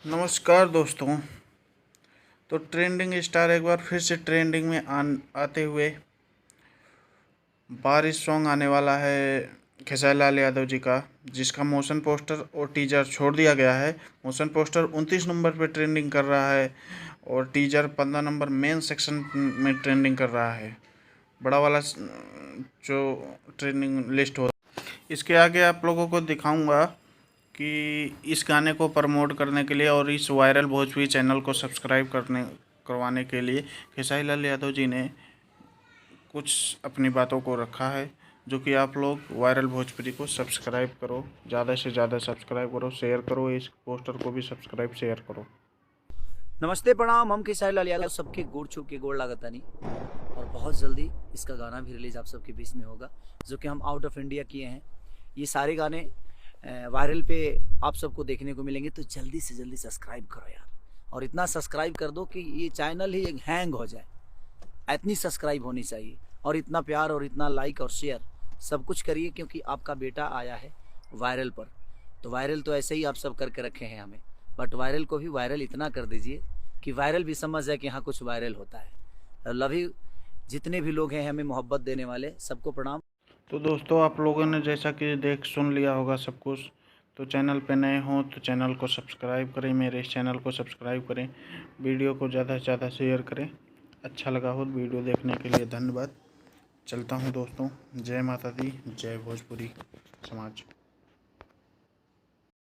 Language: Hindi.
नमस्कार दोस्तों। तो ट्रेंडिंग स्टार एक बार फिर से ट्रेंडिंग में आते हुए बारिश सॉन्ग आने वाला है खेसारी लाल यादव जी का, जिसका मोशन पोस्टर और टीजर छोड़ दिया गया है। मोशन पोस्टर 29 नंबर पे ट्रेंडिंग कर रहा है और टीजर 15 नंबर मेन सेक्शन में ट्रेंडिंग कर रहा है। बड़ा वाला जो ट्रेंडिंग लिस्ट हो, इसके आगे आप लोगों को दिखाऊंगा कि इस गाने को प्रमोट करने के लिए और इस वायरल भोजपुरी चैनल को सब्सक्राइब करवाने के लिए खेसारी लाल यादव जी ने कुछ अपनी बातों को रखा है, जो कि आप लोग वायरल भोजपुरी को सब्सक्राइब करो, ज़्यादा से ज़्यादा सब्सक्राइब करो, शेयर करो, इस पोस्टर को भी सब्सक्राइब शेयर करो। नमस्ते प्रणाम, हम खेसारी लाल यादव सबके गोड़ छू के गोड़ लागतानी और बहुत जल्दी इसका गाना भी रिलीज आप सबके बीच में होगा, जो कि हम आउट ऑफ इंडिया किए हैं। ये सारे गाने वायरल पे आप सबको देखने को मिलेंगे, तो जल्दी से जल्दी सब्सक्राइब करो यार, और इतना सब्सक्राइब कर दो कि ये चैनल ही हैंग हो जाए। इतनी सब्सक्राइब होनी चाहिए, और इतना प्यार और इतना लाइक और शेयर सब कुछ करिए, क्योंकि आपका बेटा आया है वायरल पर। तो वायरल तो ऐसे ही आप सब करके रखे हैं हमें, बट वायरल को भी वायरल इतना कर दीजिए कि वायरल भी समझ जाए कि हाँ कुछ वायरल होता है। लव यू, जितने भी लोग हैं हमें मोहब्बत देने वाले, सबको प्रणाम। तो दोस्तों, आप लोगों ने जैसा कि सुन लिया होगा सब कुछ, तो चैनल पे नए हों तो चैनल को सब्सक्राइब करें, मेरे इस चैनल को सब्सक्राइब करें, वीडियो को ज़्यादा से ज़्यादा शेयर करें। अच्छा लगा हो वीडियो देखने के लिए धन्यवाद। चलता हूँ दोस्तों। जय माता दी, जय भोजपुरी समाज।